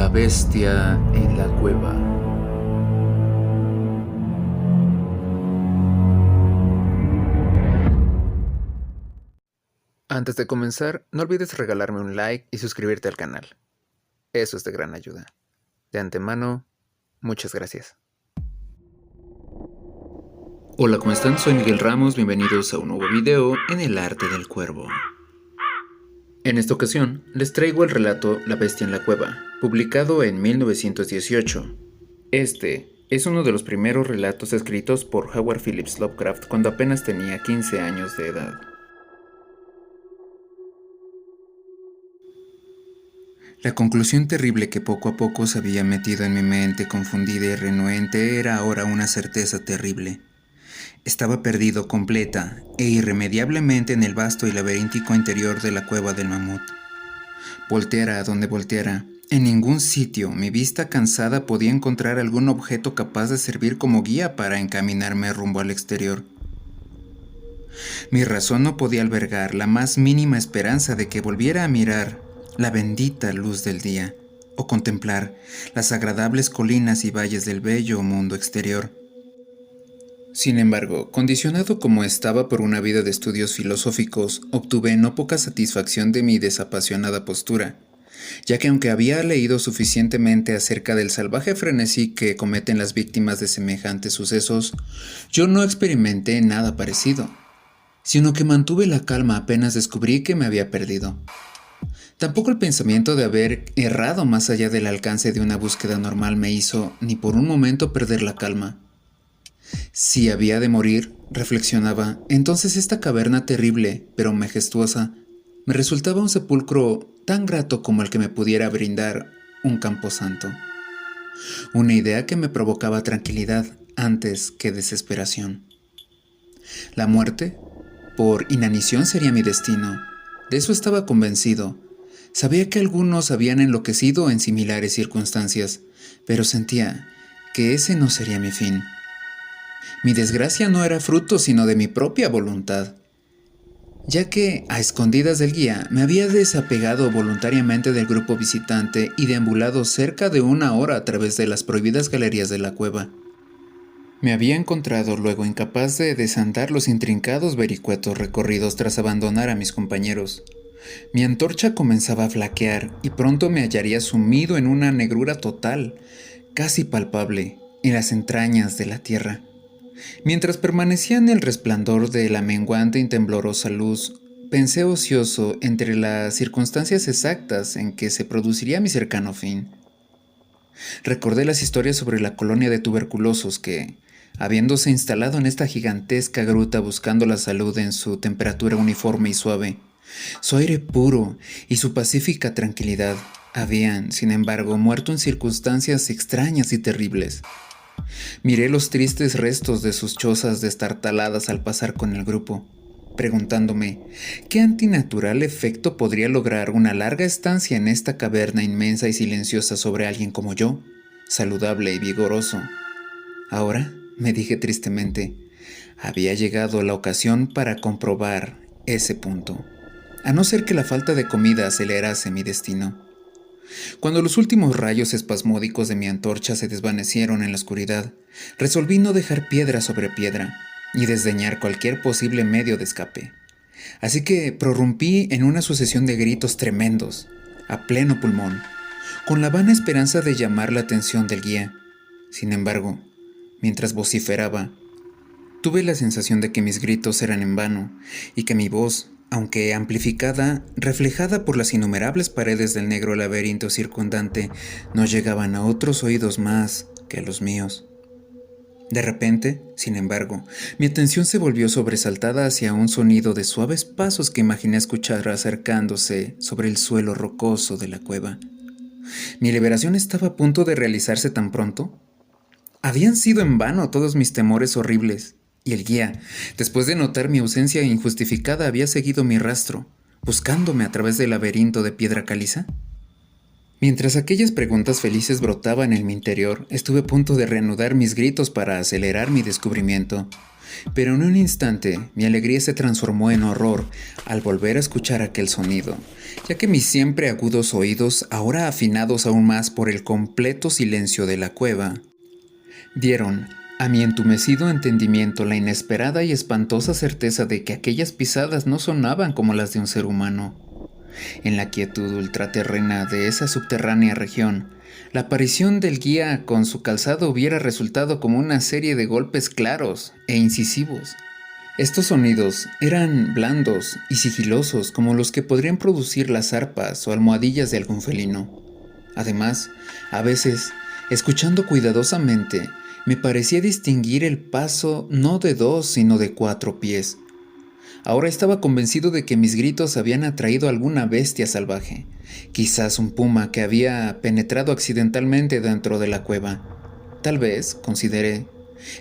La bestia en la cueva. Antes de comenzar, no olvides regalarme un like y suscribirte al canal. Eso es de gran ayuda. De antemano, muchas gracias. Hola, ¿cómo están? Soy Miguel Ramos, bienvenidos a un nuevo video en el arte del cuervo. En esta ocasión, les traigo el relato La bestia en la cueva, publicado en 1918. Este es uno de los primeros relatos escritos por Howard Phillips Lovecraft cuando apenas tenía 15 años de edad. La conclusión terrible que poco a poco se había metido en mi mente confundida y renuente era ahora una certeza terrible. Estaba perdido completa e irremediablemente en el vasto y laberíntico interior de la cueva del mamut. Volteara a donde volteara, en ningún sitio mi vista cansada podía encontrar algún objeto capaz de servir como guía para encaminarme rumbo al exterior. Mi razón no podía albergar la más mínima esperanza de que volviera a mirar la bendita luz del día o contemplar las agradables colinas y valles del bello mundo exterior. Sin embargo, condicionado como estaba por una vida de estudios filosóficos, obtuve no poca satisfacción de mi desapasionada postura, ya que aunque había leído suficientemente acerca del salvaje frenesí que cometen las víctimas de semejantes sucesos, yo no experimenté nada parecido, sino que mantuve la calma apenas descubrí que me había perdido. Tampoco el pensamiento de haber errado más allá del alcance de una búsqueda normal me hizo ni por un momento perder la calma. Si había de morir, reflexionaba, entonces esta caverna terrible, pero majestuosa, me resultaba un sepulcro tan grato como el que me pudiera brindar un camposanto. Una idea que me provocaba tranquilidad antes que desesperación. La muerte, por inanición, sería mi destino. De eso estaba convencido. Sabía que algunos habían enloquecido en similares circunstancias, pero sentía que ese no sería mi fin. Mi desgracia no era fruto sino de mi propia voluntad, ya que, a escondidas del guía, me había desapegado voluntariamente del grupo visitante y deambulado cerca de una hora a través de las prohibidas galerías de la cueva. Me había encontrado luego incapaz de desandar los intrincados vericuetos recorridos tras abandonar a mis compañeros. Mi antorcha comenzaba a flaquear y pronto me hallaría sumido en una negrura total, casi palpable, en las entrañas de la tierra. Mientras permanecía en el resplandor de la menguante y temblorosa luz, pensé ocioso entre las circunstancias exactas en que se produciría mi cercano fin. Recordé las historias sobre la colonia de tuberculosos que, habiéndose instalado en esta gigantesca gruta buscando la salud en su temperatura uniforme y suave, su aire puro y su pacífica tranquilidad, habían, sin embargo, muerto en circunstancias extrañas y terribles. Miré los tristes restos de sus chozas destartaladas al pasar con el grupo, preguntándome qué antinatural efecto podría lograr una larga estancia en esta caverna inmensa y silenciosa sobre alguien como yo, saludable y vigoroso. Ahora, me dije tristemente, había llegado la ocasión para comprobar ese punto, a no ser que la falta de comida acelerase mi destino. Cuando los últimos rayos espasmódicos de mi antorcha se desvanecieron en la oscuridad, resolví no dejar piedra sobre piedra y desdeñar cualquier posible medio de escape. Así que prorrumpí en una sucesión de gritos tremendos, a pleno pulmón, con la vana esperanza de llamar la atención del guía. Sin embargo, mientras vociferaba, tuve la sensación de que mis gritos eran en vano y que mi voz, aunque amplificada, reflejada por las innumerables paredes del negro laberinto circundante, no llegaban a otros oídos más que a los míos. De repente, sin embargo, mi atención se volvió sobresaltada hacia un sonido de suaves pasos que imaginé escuchar acercándose sobre el suelo rocoso de la cueva. ¿Mi liberación estaba a punto de realizarse tan pronto? Habían sido en vano todos mis temores horribles. Y el guía, después de notar mi ausencia injustificada, había seguido mi rastro, buscándome a través del laberinto de piedra caliza. Mientras aquellas preguntas felices brotaban en mi interior, estuve a punto de reanudar mis gritos para acelerar mi descubrimiento, Pero en un instante mi alegría se transformó en horror al volver a escuchar aquel sonido, ya que mis siempre agudos oídos, ahora afinados aún más por el completo silencio de la cueva, dieron a mi entumecido entendimiento la inesperada y espantosa certeza de que aquellas pisadas no sonaban como las de un ser humano. En la quietud ultraterrena de esa subterránea región, la aparición del guía con su calzado hubiera resultado como una serie de golpes claros e incisivos. Estos sonidos eran blandos y sigilosos como los que podrían producir las arpas o almohadillas de algún felino. Además, a veces, escuchando cuidadosamente, me parecía distinguir el paso no de 2 sino de 4 pies. Ahora estaba convencido de que mis gritos habían atraído a alguna bestia salvaje, quizás un puma que había penetrado accidentalmente dentro de la cueva. Tal vez, consideré,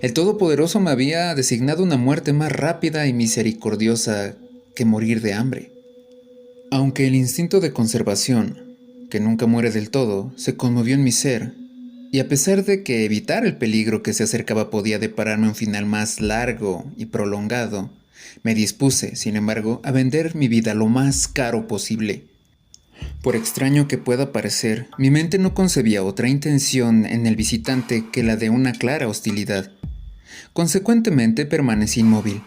el Todopoderoso me había designado una muerte más rápida y misericordiosa que morir de hambre. Aunque el instinto de conservación, que nunca muere del todo, se conmovió en mi ser, y a pesar de que evitar el peligro que se acercaba podía depararme un final más largo y prolongado, me dispuse, sin embargo, a vender mi vida lo más caro posible. Por extraño que pueda parecer, mi mente no concebía otra intención en el visitante que la de una clara hostilidad. Consecuentemente permanecí inmóvil,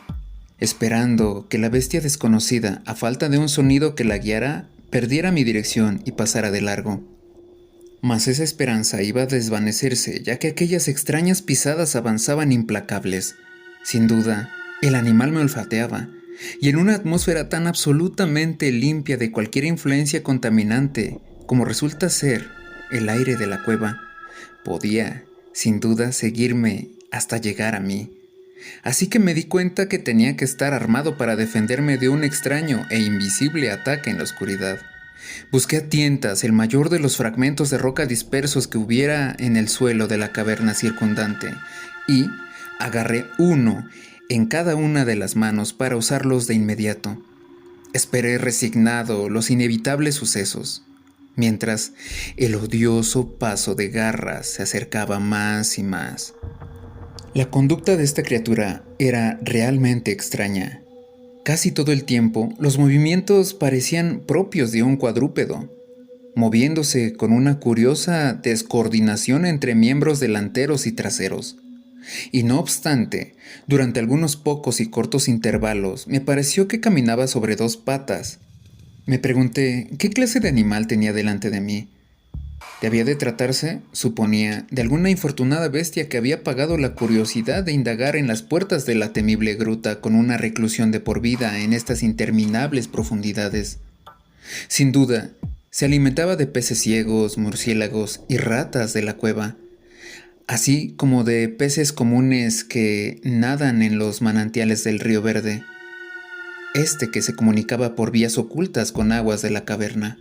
esperando que la bestia desconocida, a falta de un sonido que la guiara, perdiera mi dirección y pasara de largo. Mas esa esperanza iba a desvanecerse, ya que aquellas extrañas pisadas avanzaban implacables. Sin duda, el animal me olfateaba, y en una atmósfera tan absolutamente limpia de cualquier influencia contaminante como resulta ser el aire de la cueva, podía, sin duda, seguirme hasta llegar a mí. Así que me di cuenta que tenía que estar armado para defenderme de un extraño e invisible ataque en la oscuridad. Busqué a tientas el mayor de los fragmentos de roca dispersos que hubiera en el suelo de la caverna circundante y agarré uno en cada una de las manos para usarlos de inmediato. Esperé resignado los inevitables sucesos, mientras el odioso paso de garras se acercaba más y más. La conducta de esta criatura era realmente extraña. Casi todo el tiempo, los movimientos parecían propios de un cuadrúpedo, moviéndose con una curiosa descoordinación entre miembros delanteros y traseros. Y no obstante, durante algunos pocos y cortos intervalos, me pareció que caminaba sobre 2 patas. Me pregunté qué clase de animal tenía delante de mí. Debía de tratarse, suponía, de alguna infortunada bestia que había pagado la curiosidad de indagar en las puertas de la temible gruta con una reclusión de por vida en estas interminables profundidades. Sin duda, se alimentaba de peces ciegos, murciélagos y ratas de la cueva, así como de peces comunes que nadan en los manantiales del río Verde, que se comunicaba por vías ocultas con aguas de la caverna.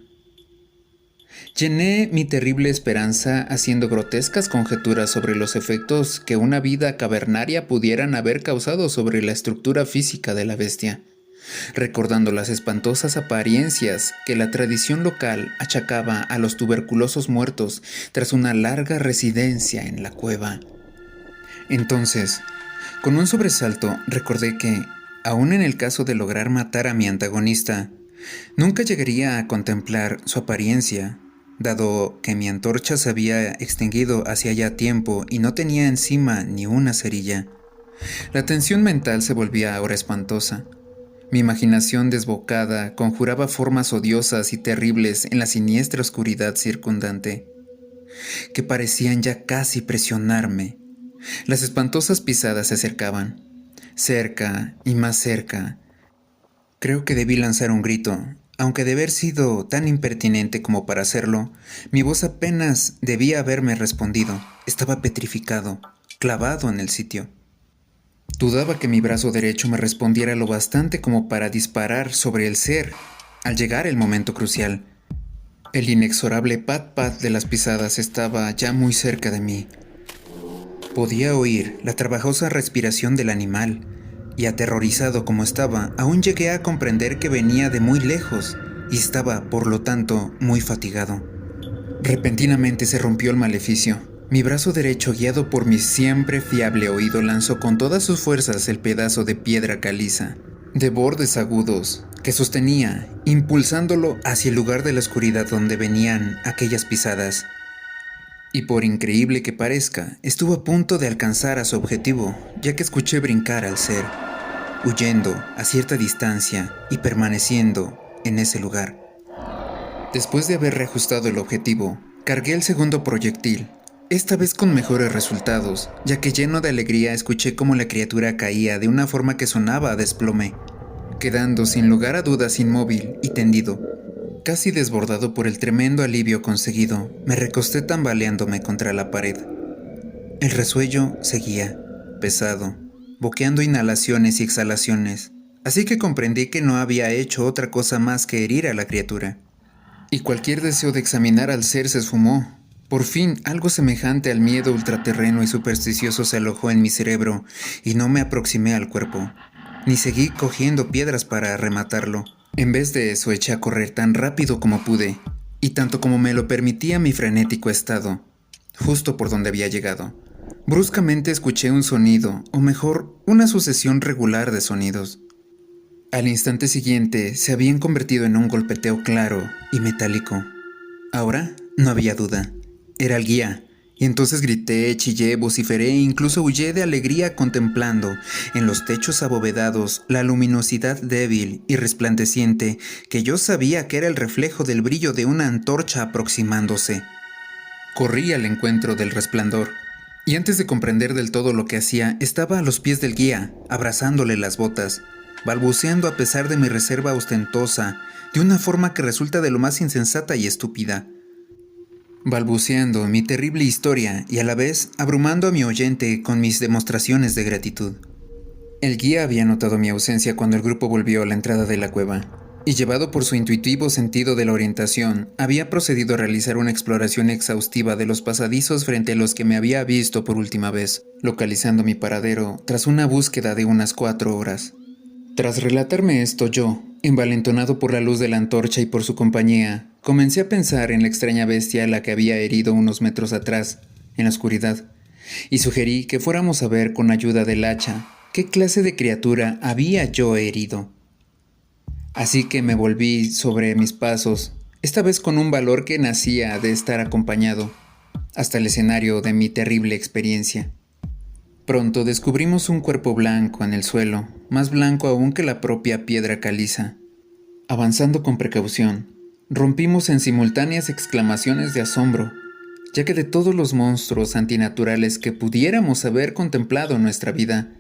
Llené mi terrible esperanza haciendo grotescas conjeturas sobre los efectos que una vida cavernaria pudieran haber causado sobre la estructura física de la bestia, recordando las espantosas apariencias que la tradición local achacaba a los tuberculosos muertos tras una larga residencia en la cueva. Entonces, con un sobresalto, recordé que, aun en el caso de lograr matar a mi antagonista, nunca llegaría a contemplar su apariencia, dado que mi antorcha se había extinguido hacía ya tiempo y no tenía encima ni una cerilla. La tensión mental se volvía ahora espantosa. Mi imaginación desbocada conjuraba formas odiosas y terribles en la siniestra oscuridad circundante, que parecían ya casi presionarme. Las espantosas pisadas se acercaban, cerca y más cerca. Creo que debí lanzar un grito, aunque de haber sido tan impertinente como para hacerlo, mi voz apenas debía haberme respondido. Estaba petrificado, clavado en el sitio. Dudaba que mi brazo derecho me respondiera lo bastante como para disparar sobre el ser al llegar el momento crucial. El inexorable pat-pat de las pisadas estaba ya muy cerca de mí. Podía oír la trabajosa respiración del animal, y aterrorizado como estaba, aún llegué a comprender que venía de muy lejos y estaba, por lo tanto, muy fatigado. Repentinamente se rompió el maleficio. Mi brazo derecho, guiado por mi siempre fiable oído, lanzó con todas sus fuerzas el pedazo de piedra caliza, de bordes agudos, que sostenía, impulsándolo hacia el lugar de la oscuridad donde venían aquellas pisadas. Y por increíble que parezca, estuvo a punto de alcanzar a su objetivo, ya que escuché brincar al ser, huyendo a cierta distancia y permaneciendo en ese lugar. Después de haber reajustado el objetivo, cargué el segundo proyectil, esta vez con mejores resultados, ya que lleno de alegría escuché cómo la criatura caía de una forma que sonaba a desplome, quedando sin lugar a dudas inmóvil y tendido. Casi desbordado por el tremendo alivio conseguido, me recosté tambaleándome contra la pared. El resuello seguía, pesado, boqueando inhalaciones y exhalaciones, así que comprendí que no había hecho otra cosa más que herir a la criatura. Y cualquier deseo de examinar al ser se esfumó. Por fin, algo semejante al miedo ultraterreno y supersticioso se alojó en mi cerebro y no me aproximé al cuerpo, ni seguí cogiendo piedras para rematarlo. En vez de eso, eché a correr tan rápido como pude, y tanto como me lo permitía mi frenético estado, justo por donde había llegado. Bruscamente escuché un sonido, o mejor, una sucesión regular de sonidos. Al instante siguiente se habían convertido en un golpeteo claro y metálico. Ahora no había duda. Era el guía, y entonces grité, chillé, vociferé e incluso huyé de alegría contemplando, en los techos abovedados, la luminosidad débil y resplandeciente que yo sabía que era el reflejo del brillo de una antorcha aproximándose. Corrí al encuentro del resplandor, y antes de comprender del todo lo que hacía, estaba a los pies del guía, abrazándole las botas, balbuceando a pesar de mi reserva ostentosa, de una forma que resulta de lo más insensata y estúpida. Balbuceando mi terrible historia y a la vez abrumando a mi oyente con mis demostraciones de gratitud. El guía había notado mi ausencia cuando el grupo volvió a la entrada de la cueva, y llevado por su intuitivo sentido de la orientación, había procedido a realizar una exploración exhaustiva de los pasadizos frente a los que me había visto por última vez, localizando mi paradero tras una búsqueda de unas 4 horas. Tras relatarme esto yo, envalentonado por la luz de la antorcha y por su compañía, comencé a pensar en la extraña bestia a la que había herido unos metros atrás, en la oscuridad, y sugerí que fuéramos a ver con ayuda del hacha qué clase de criatura había yo herido. Así que me volví sobre mis pasos, esta vez con un valor que nacía de estar acompañado, hasta el escenario de mi terrible experiencia. Pronto descubrimos un cuerpo blanco en el suelo, más blanco aún que la propia piedra caliza. Avanzando con precaución, rompimos en simultáneas exclamaciones de asombro, ya que de todos los monstruos antinaturales que pudiéramos haber contemplado en nuestra vida,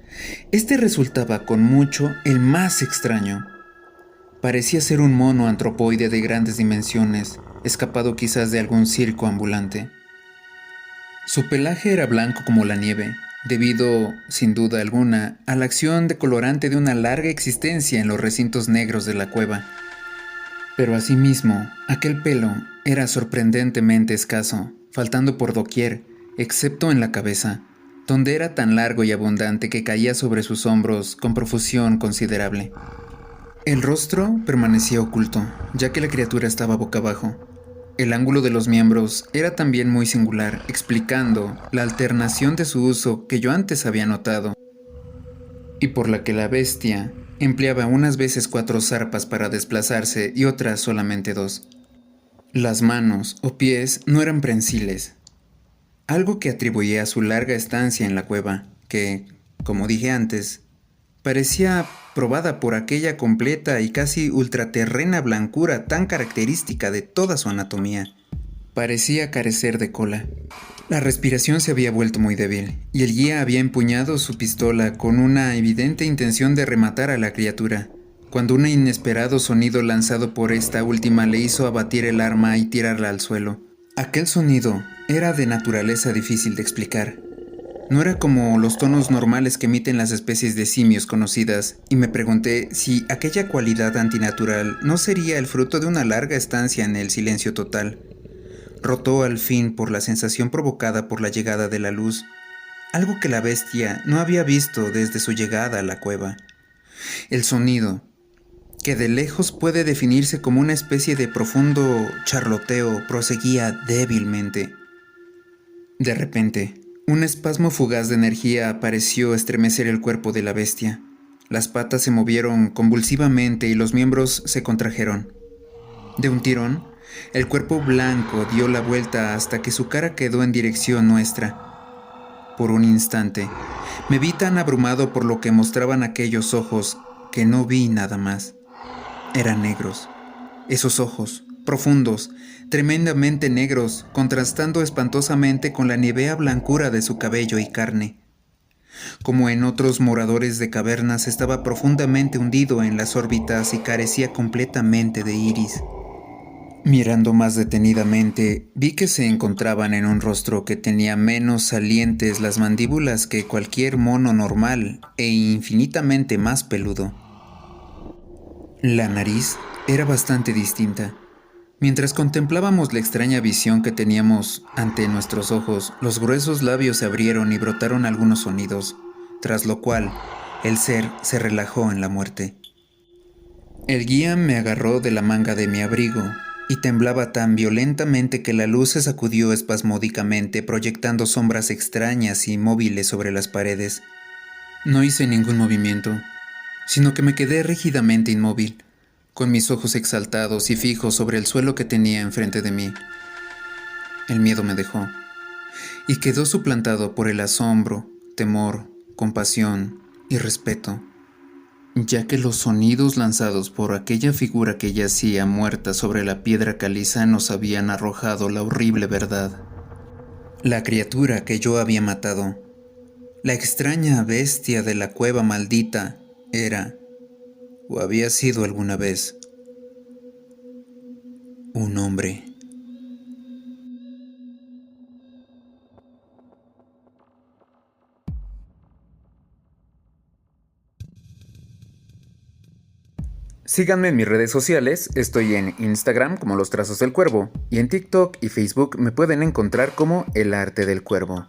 este resultaba con mucho el más extraño. Parecía ser un mono antropoide de grandes dimensiones, escapado quizás de algún circo ambulante. Su pelaje era blanco como la nieve, debido, sin duda alguna, a la acción decolorante de una larga existencia en los recintos negros de la cueva. Pero asimismo, aquel pelo era sorprendentemente escaso, faltando por doquier, excepto en la cabeza, donde era tan largo y abundante que caía sobre sus hombros con profusión considerable. El rostro permanecía oculto, ya que la criatura estaba boca abajo. El ángulo de los miembros era también muy singular, explicando la alternación de su uso que yo antes había notado, y por la que la bestia empleaba unas veces 4 zarpas para desplazarse y otras solamente 2. Las manos o pies no eran prensiles, algo que atribuía a su larga estancia en la cueva, que, como dije antes, parecía probada por aquella completa y casi ultraterrena blancura tan característica de toda su anatomía. Parecía carecer de cola. La respiración se había vuelto muy débil, y el guía había empuñado su pistola con una evidente intención de rematar a la criatura, cuando un inesperado sonido lanzado por esta última le hizo abatir el arma y tirarla al suelo. Aquel sonido era de naturaleza difícil de explicar. No era como los tonos normales que emiten las especies de simios conocidas, y me pregunté si aquella cualidad antinatural no sería el fruto de una larga estancia en el silencio total. Rotó al fin por la sensación provocada por la llegada de la luz, algo que la bestia no había visto desde su llegada a la cueva. El sonido, que de lejos puede definirse como una especie de profundo charloteo, proseguía débilmente. De repente, un espasmo fugaz de energía pareció estremecer el cuerpo de la bestia. Las patas se movieron convulsivamente y los miembros se contrajeron. De un tirón, el cuerpo blanco dio la vuelta hasta que su cara quedó en dirección nuestra. Por un instante, me vi tan abrumado por lo que mostraban aquellos ojos que no vi nada más. Eran negros. Esos ojos, profundos, tremendamente negros, contrastando espantosamente con la nívea blancura de su cabello y carne. Como en otros moradores de cavernas, estaba profundamente hundido en las órbitas y carecía completamente de iris. Mirando más detenidamente, vi que se encontraban en un rostro que tenía menos salientes las mandíbulas que cualquier mono normal e infinitamente más peludo. La nariz era bastante distinta. Mientras contemplábamos la extraña visión que teníamos ante nuestros ojos, los gruesos labios se abrieron y brotaron algunos sonidos, tras lo cual el ser se relajó en la muerte. El guía me agarró de la manga de mi abrigo y temblaba tan violentamente que la luz se sacudió espasmódicamente, proyectando sombras extrañas y móviles sobre las paredes. No hice ningún movimiento, sino que me quedé rígidamente inmóvil, con mis ojos exaltados y fijos sobre el suelo que tenía enfrente de mí. El miedo me dejó, y quedó suplantado por el asombro, temor, compasión y respeto, ya que los sonidos lanzados por aquella figura que yacía muerta sobre la piedra caliza nos habían arrojado la horrible verdad. La criatura que yo había matado, la extraña bestia de la cueva maldita, era, o había sido alguna vez, un hombre. Síganme en mis redes sociales, estoy en Instagram como Los Trazos del Cuervo, y en TikTok y Facebook me pueden encontrar como El Arte del Cuervo.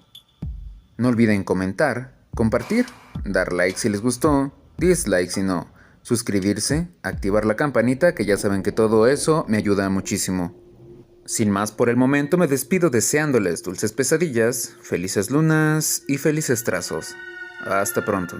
No olviden comentar, compartir, dar like si les gustó, dislike si no, suscribirse, activar la campanita, que ya saben que todo eso me ayuda muchísimo. Sin más por el momento, me despido deseándoles dulces pesadillas, felices lunas y felices trazos. Hasta pronto.